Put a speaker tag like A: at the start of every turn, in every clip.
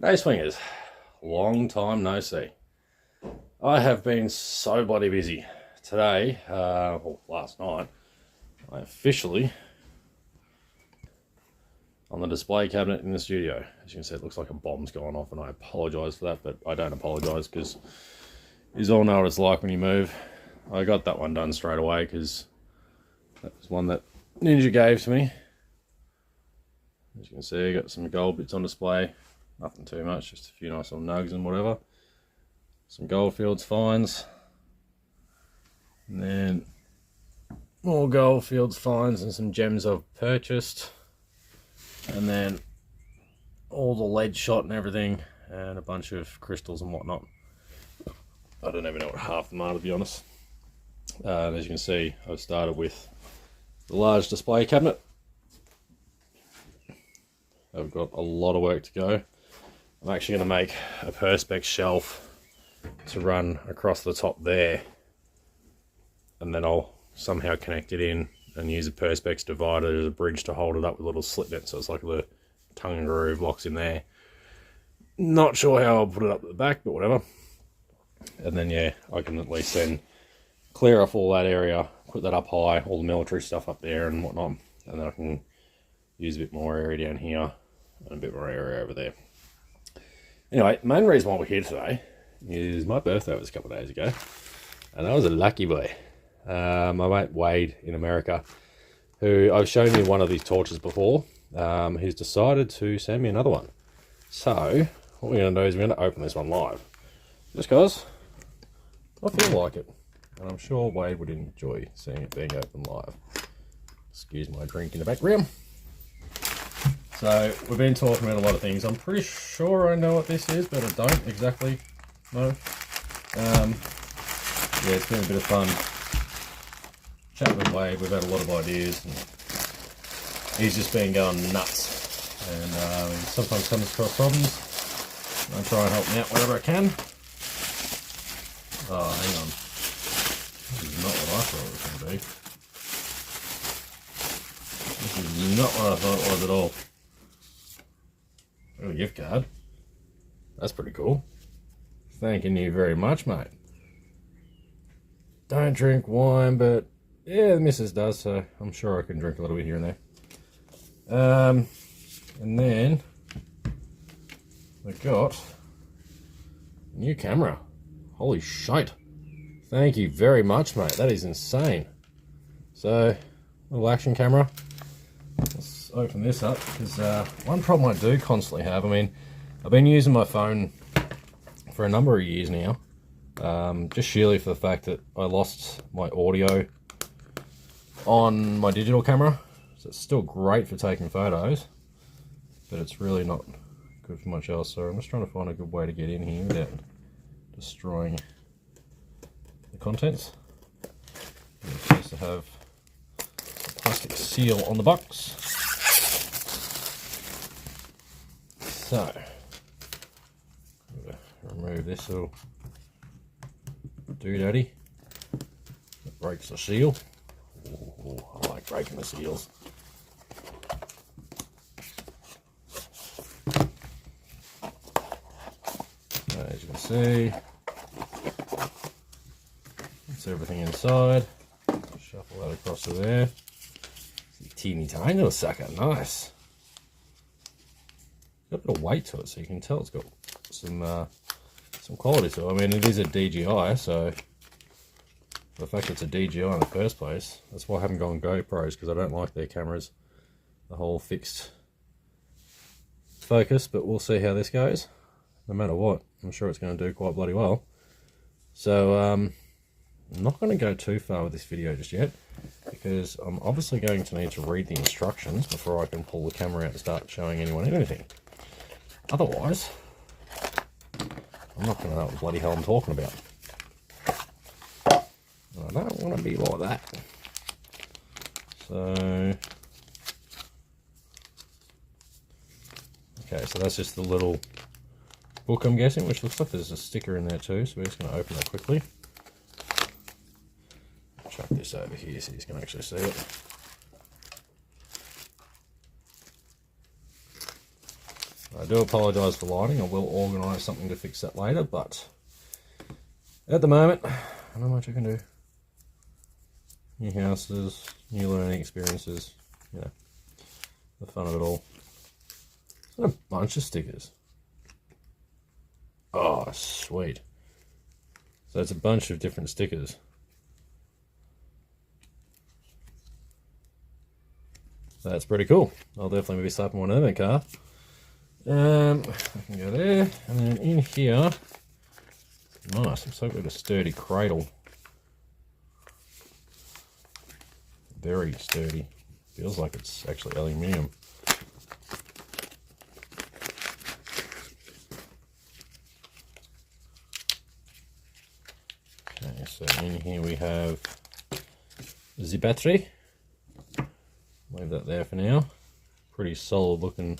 A: G'day swingers, long time no see. I have been so bloody busy. Today, well last night, I officially on the display cabinet in the studio. As you can see, it looks like a bomb's gone off and I apologise for that, but I don't apologise because you all know what it's like when you move. I got that one done straight away because that was one that Ninja gave to me. As you can see, I got some gold bits on display. Nothing too much, just a few nice little nugs and whatever. Some Goldfields finds. And then more Goldfields finds and some gems I've purchased. And then all the lead shot and everything. And a bunch of crystals and whatnot. I don't even know what half of them are, to be honest. And as you can see, I've started with the large display cabinet. I've got a lot of work to go. I'm actually going to make a Perspex shelf to run across the top there, and then I'll somehow connect it in and use a Perspex divider as a bridge to hold it up with a little slit net, so it's like the tongue and groove locks in there. Not sure how I'll put it up at the back, but whatever. And then yeah, I can at least then clear off all that area, put that up high, all the military stuff up there and whatnot, and then I can use a bit more area down here and a bit more area over there. Anyway, main reason why we're here today is my birthday was a couple of days ago, and I was a lucky boy. My mate Wade in America, who I've shown you one of these torches before, he's decided to send me another one. So what we're going to do is we're going to open this one live, just because I feel like it, and I'm sure Wade would enjoy seeing it being opened live. Excuse my drink in the background. So we've been talking about a lot of things. I'm pretty sure I know what this is, but I don't exactly know. Yeah, it's been a bit of fun chatting with Wade. We've had a lot of ideas, and he's just been going nuts. And he sometimes comes across problems. I try and help him out wherever I can. Oh, hang on. This is not what I thought it was going to be. This is not what I thought it was at all. Oh, gift card. That's pretty cool. Thanking you very much, mate. Don't drink wine, but yeah, the missus does, so I'm sure I can drink a little bit here and there. And then I got a new camera. Holy shite. Thank you very much, mate. That is insane. So, little action camera. Let's open this up, because one problem I do constantly have, I mean, I've been using my phone for a number of years now, just sheerly for the fact that I lost my audio on my digital camera, so it's still great for taking photos, but it's really not good for much else. So I'm just trying to find a good way to get in here without destroying the contents. It's supposed to have plastic seal on the box. So, remove this little doodaddy that breaks the seal. Ooh, I like breaking the seals. As you can see, that's everything inside. Shuffle that across to there. Teeny tiny little sucker, nice. Got a bit of weight to it, so you can tell it's got some quality to it. I mean, it is a DJI, so the fact it's a DJI in the first place, that's why I haven't gone GoPros, because I don't like their cameras, the whole fixed focus. But we'll see how this goes. No matter what, I'm sure it's going to do quite bloody well. So I'm not going to go too far with this video just yet, because I'm obviously going to need to read the instructions before I can pull the camera out and start showing anyone anything. Otherwise, I'm not going to know what the bloody hell I'm talking about. I don't want to be like that. So, okay, so that's just the little book, I'm guessing, which looks like there's a sticker in there too, so we're just going to open that quickly. Chuck this over here so you can actually see it. I do apologise for lighting. I will organise something to fix that later, but at the moment, not much I can do. New houses, new learning experiences, you know, the fun of it all. It's a bunch of stickers. Oh, sweet. So it's a bunch of different stickers. That's pretty cool. I'll definitely be slapping one in the car. I can go there, and then in here, nice, looks like we've got a sturdy cradle. Very sturdy. Feels like it's actually aluminium. Okay, so in here we have the battery. Leave that there for now. Pretty solid looking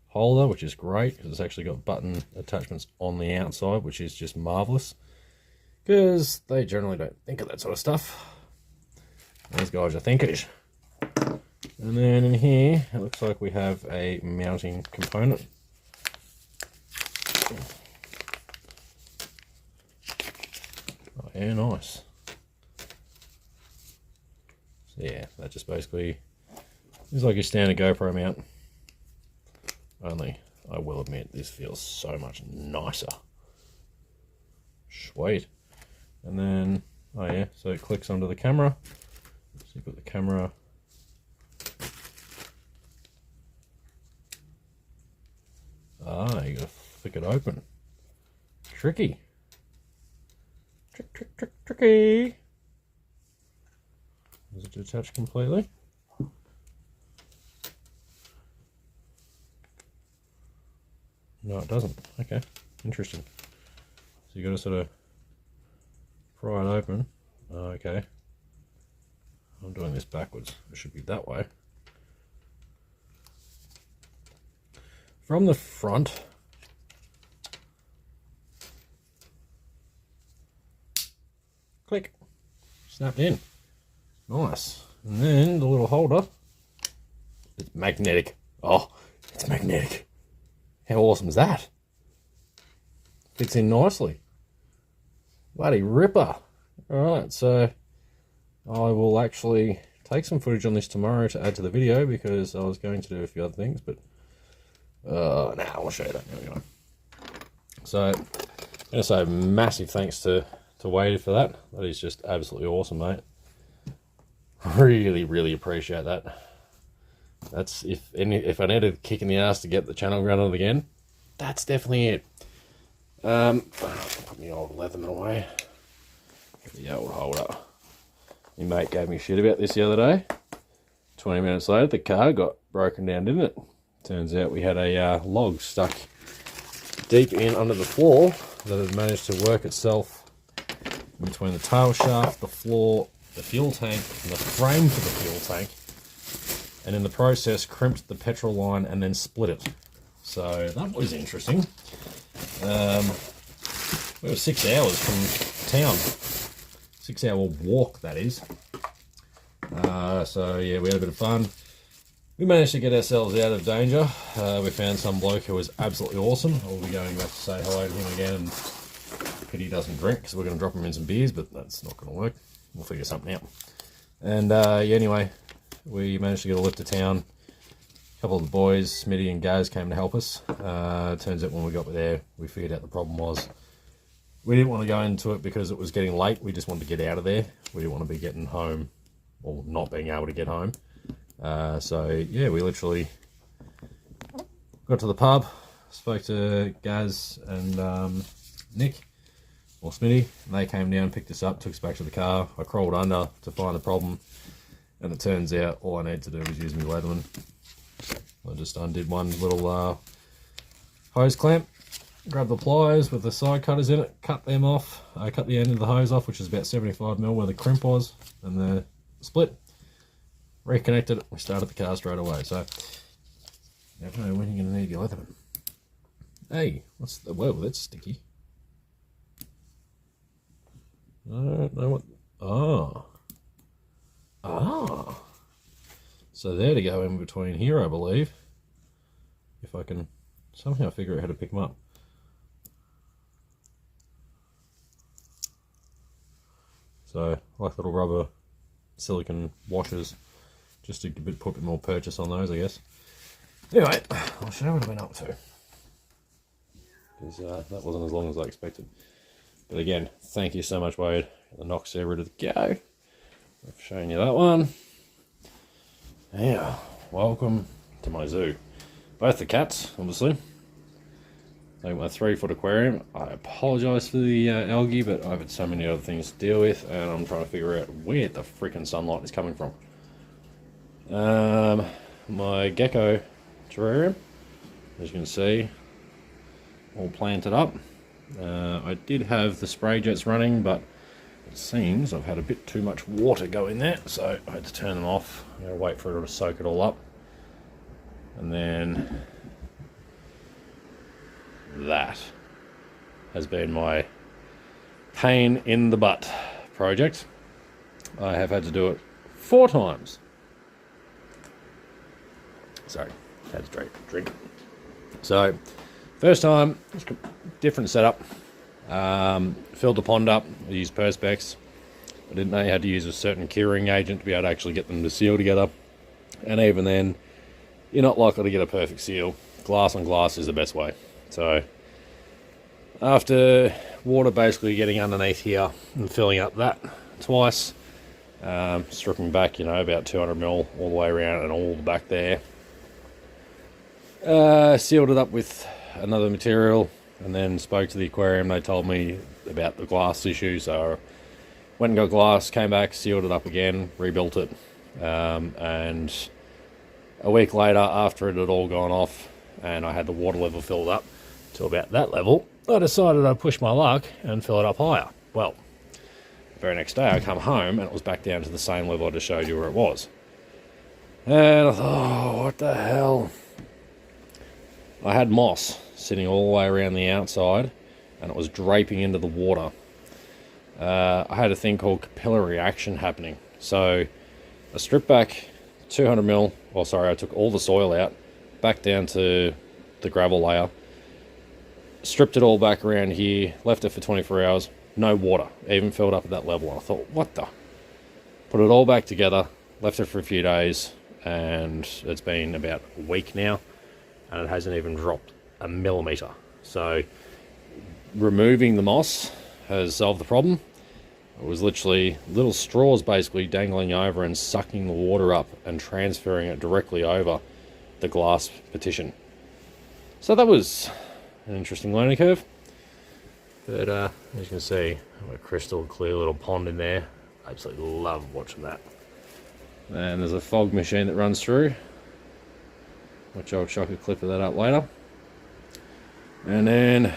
A: holder, which is great because it's actually got button attachments on the outside, which is just marvelous because they generally don't think of that sort of stuff. These guys are thinkers. And then in here, it looks like we have a mounting component. Oh, yeah, nice. So yeah, that just basically is like your standard GoPro mount. Only, I will admit, this feels so much nicer. Sweet. And then, oh yeah, so it clicks onto the camera. So you've got the camera. Ah, you gotta flick it open. Tricky. Tricky. Does it detach completely? No, it doesn't. Okay, interesting. So you got to sort of pry it open. Oh, okay. I'm doing this backwards. It should be that way. From the front, click, snapped in. Nice. And then the little holder, it's magnetic. Oh, it's magnetic. How awesome is that? Fits in nicely. Bloody ripper. Alright, so I will actually take some footage on this tomorrow to add to the video because I was going to do a few other things, but I'll show you that anyway. So I'm gonna say massive thanks to Wade for that. That is just absolutely awesome, mate. Really, really appreciate that. That's if I need a kick in the ass to get the channel running again, that's definitely it. Put my old Leatherman away. Get the old holder. My mate gave me shit about this the other day. 20 minutes later, the car got broken down, didn't it? Turns out we had a log stuck deep in under the floor that had managed to work itself between the tail shaft, the floor, the fuel tank, and the frame for the fuel tank. And in the process crimped the petrol line and then split it. So that was interesting. We were 6 hours from town. 6 hour walk, that is. So yeah, we had a bit of fun. We managed to get ourselves out of danger. We found some bloke who was absolutely awesome. I'll be going back to say hello to him again, and pity he doesn't drink because we're going to drop him in some beers, but that's not going to work. We'll figure something out. And yeah, anyway, we managed to get a lift to town. A couple of the boys, Smitty and Gaz, came to help us. Turns out when we got there, we figured out the problem was we didn't want to go into it because it was getting late. We just wanted to get out of there. We didn't want to be getting home or not being able to get home. So yeah, we literally got to the pub, spoke to Gaz and Nick, or Smitty, and they came down, picked us up, took us back to the car. I crawled under to find the problem, and it turns out all I needed to do was use my Leatherman. I just undid one little hose clamp, grabbed the pliers with the side cutters in it, cut them off. I cut the end of the hose off, which is about 75mm where the crimp was, and the split. Reconnected it, we started the car straight away. So, never know when you're going to need your Leatherman. Hey, what's the, whoa, that's sticky. I don't know what, so there to go in between here, I believe. If I can somehow figure out how to pick them up. So, like little rubber silicone washers, just to put a bit more purchase on those, I guess. Anyway, I'll show you what I've been up to. Because that wasn't as long as I expected. But again, thank you so much, Wade. The Nox are ready to go. I've shown you that one. Yeah, welcome to my zoo. Both the cats, obviously. Like my 3-foot aquarium. I apologise for the algae, but I've had so many other things to deal with, and I'm trying to figure out where the freaking sunlight is coming from. My gecko terrarium, as you can see, all planted up. I did have the spray jets running, but it seems I've had a bit too much water go in there, so I had to turn them off. I'm going to wait for it to soak it all up. And then that has been my pain in the butt project. I have had to do it 4 times. Sorry, had to drink. So, first time, different setup. Filled the pond up, I used Perspex. I didn't know you had to use a certain curing agent to be able to actually get them to seal together. And even then, you're not likely to get a perfect seal. Glass on glass is the best way. So, after water basically getting underneath here and filling up that twice, stripping back, about 200 mil all the way around and all the back there. Sealed it up with another material and then spoke to the aquarium. They told me about the glass issue, so I went and got glass, came back, sealed it up again, rebuilt it, and a week later, after it had all gone off and I had the water level filled up to about that level, I decided I'd push my luck and fill it up higher. Well, the very next day I come home and it was back down to the same level I just showed you where it was. And I thought, oh, what the hell? I had moss sitting all the way around the outside and it was draping into the water. I had a thing called capillary action happening. So I stripped back 200 mil, I took all the soil out, back down to the gravel layer, stripped it all back around here, left it for 24 hours, no water, even filled up at that level. I thought, what the? Put it all back together, left it for a few days, and it's been about a week now, and it hasn't even dropped a millimetre. So removing the moss has solved the problem. It was literally little straws basically dangling over and sucking the water up and transferring it directly over the glass partition. So that was an interesting learning curve. But as you can see, a crystal clear little pond in there. I absolutely love watching that. And there's a fog machine that runs through, which I'll chuck a clip of that up later. And then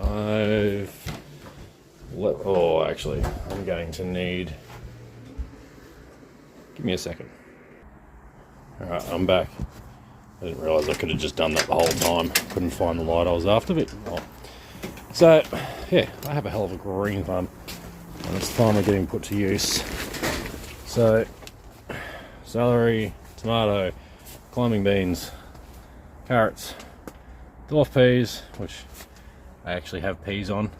A: I'm going to need, give me a second. Alright, I'm back. I didn't realise I could have just done that the whole time. Couldn't find the light I was after, but so yeah, I have a hell of a green thumb and it's finally getting put to use. So celery, tomato, climbing beans, carrots, dwarf peas, which I actually have peas on,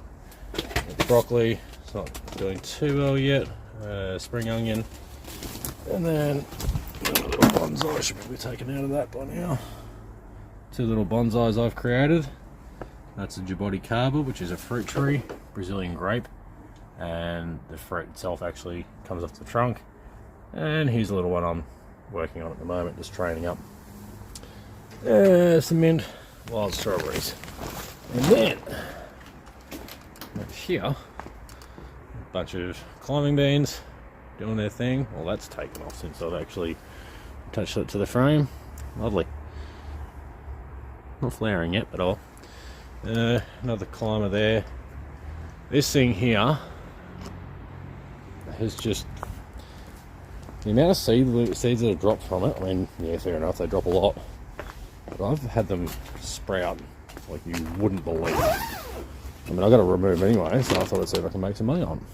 A: broccoli, it's not doing too well yet, spring onion, and then a little bonsai should be taken out of that by now. 2 little bonsais I've created. That's a Djibouti Kaba, which is a fruit tree, Brazilian grape, and the fruit itself actually comes off the trunk. And here's a little one I'm working on at the moment, just training up. Some mint, wild strawberries. And then, over here, a bunch of climbing beans doing their thing. Well, that's taken off since I've actually touched it to the frame. Lovely. Not flowering yet, but all. Another climber there. This thing here has just, the amount of seeds that have dropped from it, I mean, yeah, fair enough, they drop a lot, but I've had them sprout like you wouldn't believe. I mean, I've got to remove anyway, so I thought I'd see if I can make some money on them.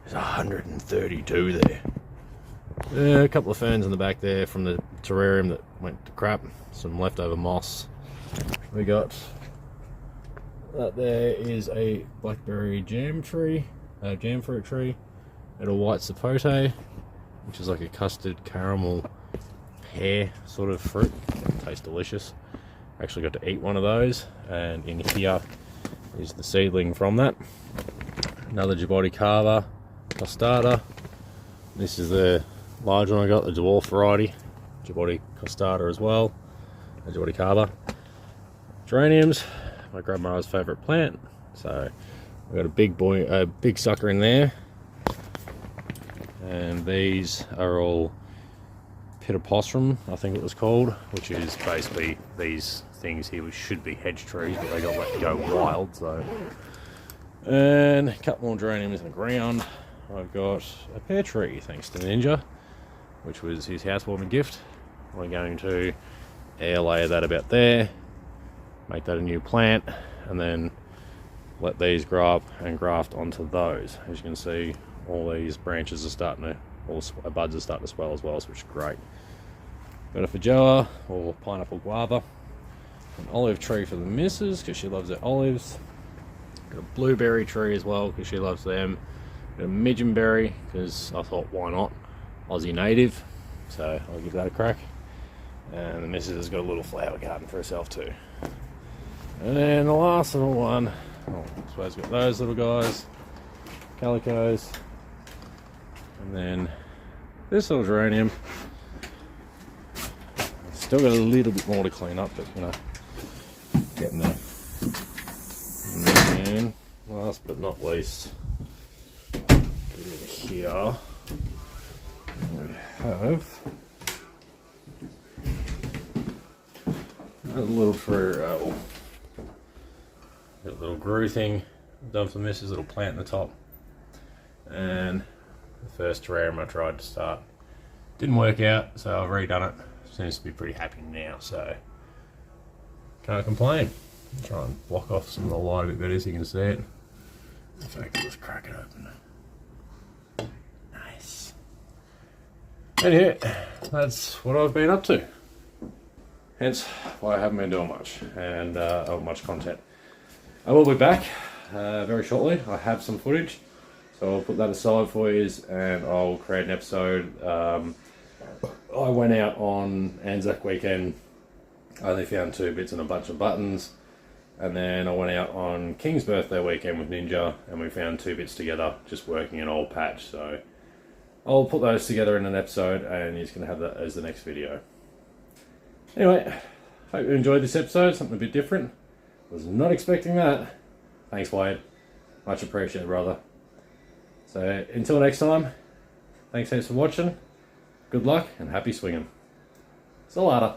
A: There's 132 there. A couple of ferns in the back there from the terrarium that went to crap, some leftover moss, We got that there is a blackberry jam tree, jam fruit tree, and a white sapote, which is like a custard caramel pear sort of fruit. Tastes delicious. Actually got to eat one of those, and in here is the seedling from that. Another Djibouti Carver costada. This is the large one I got, the dwarf variety. Djibouti costada as well. A Djibouti Carver. Geraniums, my grandma's favourite plant. So we got a big sucker in there. And these are all pittopossum, I think it was called, which is basically these things here, which should be hedge trees, but they got let go wild. So, and a couple more geraniums in the ground. I've got a pear tree, thanks to Ninja, which was his housewarming gift. We're going to air layer that about there, make that a new plant, and then let these grow up and graft onto those. As you can see, all these branches are starting to, all the buds are starting to swell as well, which is great. Got a feijoa, or pineapple guava, an olive tree for the missus because she loves her olives. Got a blueberry tree as well because she loves them. Got a midgeonberry because I thought, why not? Aussie native, so I'll give that a crack. And the missus has got a little flower garden for herself too. And then the last little one, I suppose got those little guys, calicos, and then this little geranium. Still got a little bit more to clean up, but you know, getting there. And then, last but not least, here we have a little grew thing done for the missus, little plant in the top, and the first terrarium I tried to start didn't work out, so I've redone it. Seems to be pretty happy now, so can't complain. Try and block off some of the light a bit better so you can see it. In fact, let's crack it open. Nice. Anyway, that's what I've been up to. Hence why I haven't been doing much and much content. I will be back very shortly. I have some footage, so I'll put that aside for you and I'll create an episode. I went out on Anzac weekend. I only found 2 bits and a bunch of buttons. And then I went out on King's birthday weekend with Ninja and we found 2 bits together, just working an old patch. So I'll put those together in an episode and you're going to have that as the next video. Anyway, hope you enjoyed this episode, something a bit different. Was not expecting that. Thanks, Wade. Much appreciated, brother. So until next time, thanks heaps for watching. Good luck and happy swinging. See you later.